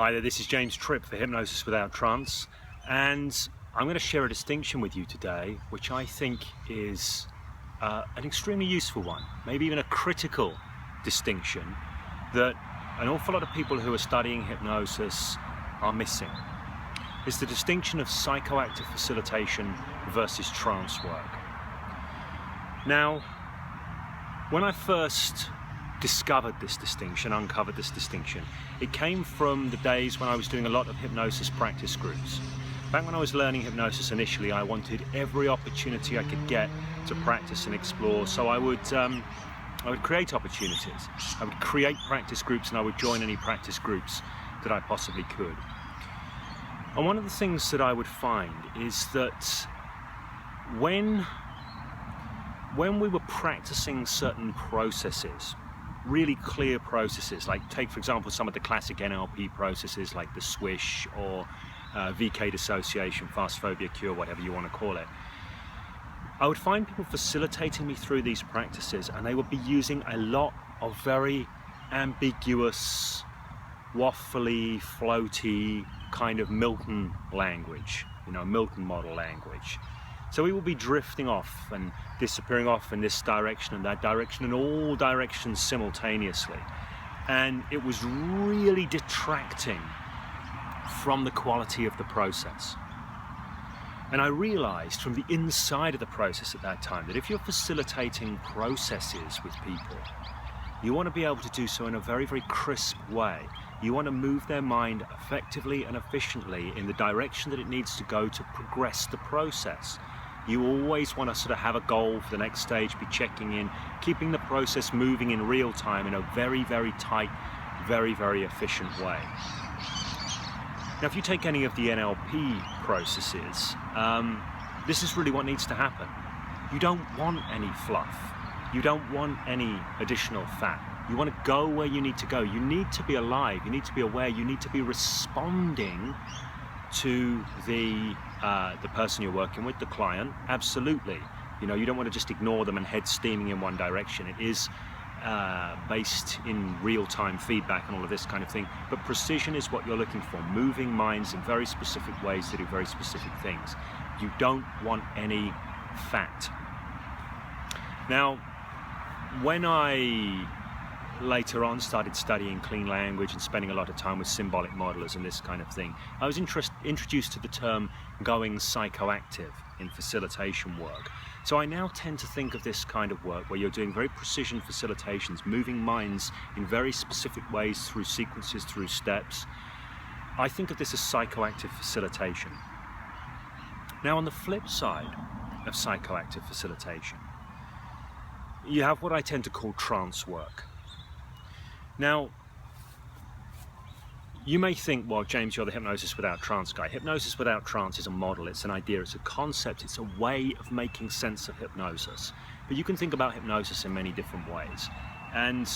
Hi there, this is James Tripp for Hypnosis Without Trance, and I'm going to share a distinction with you today which I think is an extremely useful one, maybe even a critical distinction that an awful lot of people who are studying hypnosis are missing. It's the distinction of psychoactive facilitation versus trance work. Now, when I first discovered this distinction, uncovered this distinction, it came from the days when I was doing a lot of hypnosis practice groups. Back when I was learning hypnosis initially, I wanted every opportunity I could get to practice and explore, so I would create opportunities. I would create practice groups and I would join any practice groups that I possibly could. And one of the things that I would find is that when we were practicing certain processes, really clear processes, like take for example some of the classic NLP processes like the swish or VK dissociation, fast phobia cure, whatever you want to call it, I would find people facilitating me through these practices and they would be using a lot of very ambiguous, waffly, floaty kind of Milton language, Milton model language. So we will be drifting off and disappearing off in this direction and that direction and all directions simultaneously. And it was really detracting from the quality of the process. And I realized from the inside of the process at that time that if you're facilitating processes with people, you want to be able to do so in a very, very crisp way. You want to move their mind effectively and efficiently in the direction that it needs to go to progress the process. You always want to sort of have a goal for the next stage, be checking in, keeping the process moving in real time in a very, very tight, very, very efficient way. Now, if you take any of the NLP processes, this is really what needs to happen. You don't want any fluff. You don't want any additional fat. You want to go where you need to go. You need to be alive. You need to be aware. You need to be responding to the person you're working with, the client. Absolutely. You don't want to just ignore them and head steaming in one direction. It is based in real-time feedback and all of this kind of thing. But precision is what you're looking for. Moving minds in very specific ways to do very specific things. You don't want any fat. Now, when I later on started studying clean language and spending a lot of time with symbolic modelers and this kind of thing, I was introduced to the term going psychoactive in facilitation work. So I now tend to think of this kind of work where you're doing very precision facilitations, moving minds in very specific ways through sequences, through steps. I think of this as psychoactive facilitation. Now, on the flip side of psychoactive facilitation, you have what I tend to call trance work. Now, you may think, well, James, you're the Hypnosis Without Trance guy. Hypnosis Without Trance is a model, it's an idea, it's a concept, it's a way of making sense of hypnosis. But you can think about hypnosis in many different ways. And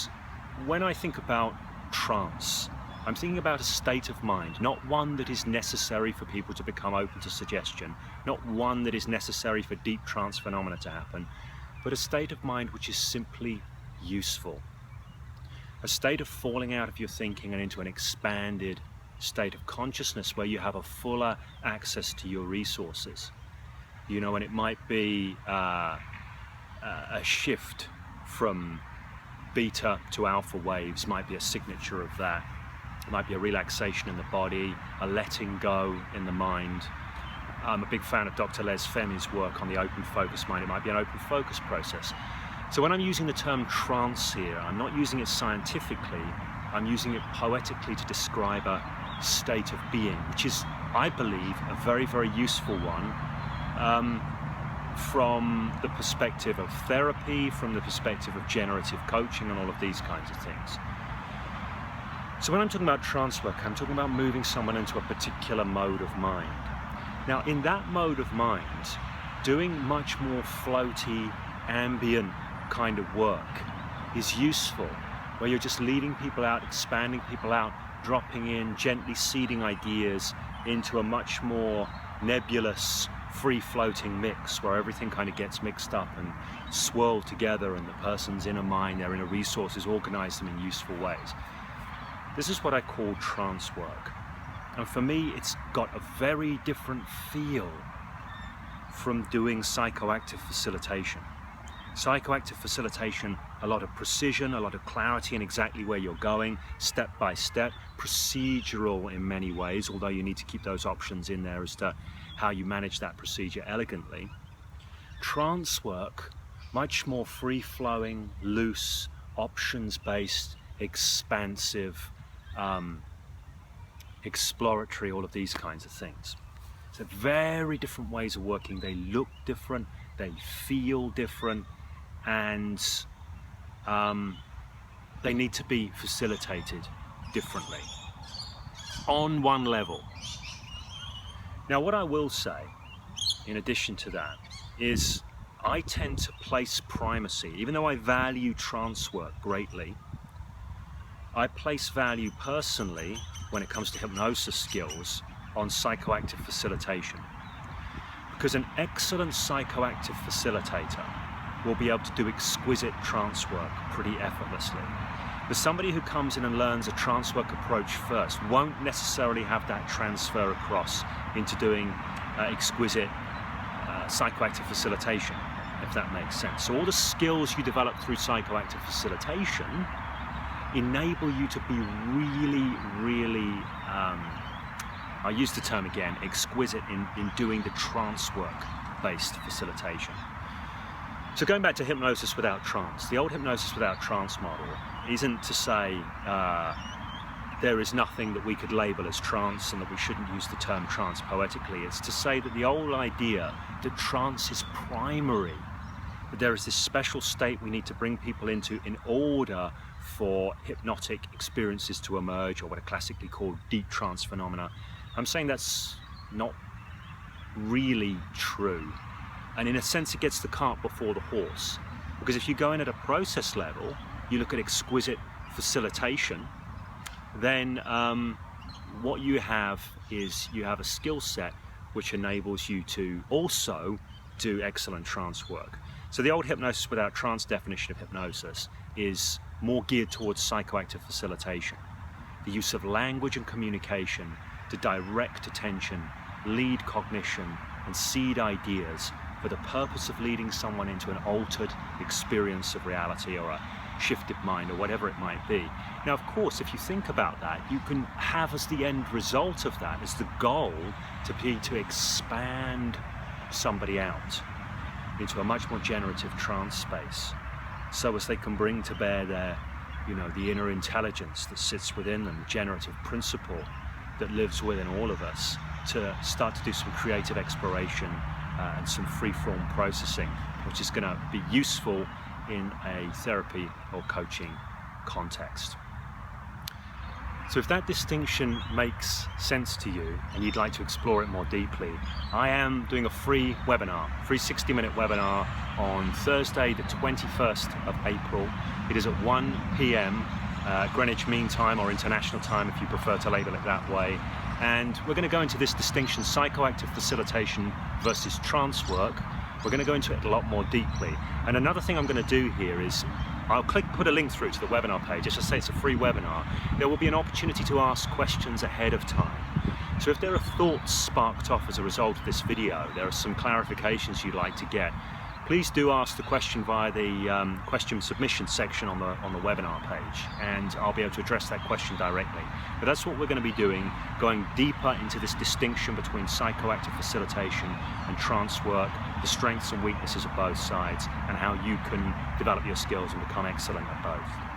when I think about trance, I'm thinking about a state of mind, not one that is necessary for people to become open to suggestion, not one that is necessary for deep trance phenomena to happen, but a state of mind which is simply useful. A state of falling out of your thinking and into an expanded state of consciousness where you have a fuller access to your resources. And it might be a shift from beta to alpha waves, might be a signature of that. It might be a relaxation in the body, a letting go in the mind. I'm a big fan of Dr. Les Femi's work on the open focus mind. It might be an open focus process. So when I'm using the term trance here, I'm not using it scientifically, I'm using it poetically to describe a state of being, which is, I believe, a very, very useful one from the perspective of therapy, from the perspective of generative coaching and all of these kinds of things. So when I'm talking about trance work, I'm talking about moving someone into a particular mode of mind. Now, in that mode of mind, doing much more floaty, ambient kind of work is useful, where you're just leading people out, expanding people out, dropping in, gently seeding ideas into a much more nebulous, free-floating mix where everything kind of gets mixed up and swirled together and the person's inner mind, their inner resources, organize them in useful ways. This is what I call trance work. And for me, it's got a very different feel from doing psychoactive facilitation. Psychoactive facilitation, a lot of precision, a lot of clarity in exactly where you're going, step by step, procedural in many ways, although you need to keep those options in there as to how you manage that procedure elegantly. Trance work, much more free-flowing, loose, options-based, expansive, exploratory, all of these kinds of things. So very different ways of working. They look different, they feel different, and they need to be facilitated differently on one level. Now, what I will say in addition to that is I tend to place primacy, even though I value trance work greatly, I place value personally when it comes to hypnosis skills on psychoactive facilitation, because an excellent psychoactive facilitator will be able to do exquisite trance work pretty effortlessly. But somebody who comes in and learns a trance work approach first won't necessarily have that transfer across into doing exquisite psychoactive facilitation, if that makes sense. So all the skills you develop through psychoactive facilitation enable you to be really, I'll use the term again, exquisite in doing the trance work-based facilitation. So going back to hypnosis without trance, the old hypnosis without trance model isn't to say there is nothing that we could label as trance and that we shouldn't use the term trance poetically. It's to say that the old idea that trance is primary, that there is this special state we need to bring people into in order for hypnotic experiences to emerge, or what are classically called deep trance phenomena. I'm saying that's not really true. And in a sense, it gets the cart before the horse. Because if you go in at a process level, you look at exquisite facilitation, then what you have is you have a skill set which enables you to also do excellent trance work. So the old hypnosis without trance definition of hypnosis is more geared towards psychoactive facilitation. The use of language and communication to direct attention, lead cognition, and seed ideas for the purpose of leading someone into an altered experience of reality or a shifted mind or whatever it might be. Now, of course, if you think about that, you can have as the end result of that, as the goal, to be to expand somebody out into a much more generative trance space, so as they can bring to bear their, the inner intelligence that sits within them, the generative principle that lives within all of us, to start to do some creative exploration and some free-form processing, which is going to be useful in a therapy or coaching context. So if that distinction makes sense to you and you'd like to explore it more deeply, I am doing a free webinar, free 60-minute webinar on Thursday, the 21st of April. It is at 1 p.m. Greenwich Mean Time, or International Time if you prefer to label it that way. And we're going to go into this distinction, psychoactive facilitation versus trance work. We're going to go into it a lot more deeply. And another thing I'm going to do here is I'll put a link through to the webinar page. Just to say it's a free webinar. There will be an opportunity to ask questions ahead of time. So if there are thoughts sparked off as a result of this video, there are some clarifications you'd like to get, please do ask the question via the question submission section on the webinar page, and I'll be able to address that question directly. But that's what we're going to be doing, going deeper into this distinction between psychoactive facilitation and trance work, the strengths and weaknesses of both sides, and how you can develop your skills and become excellent at both.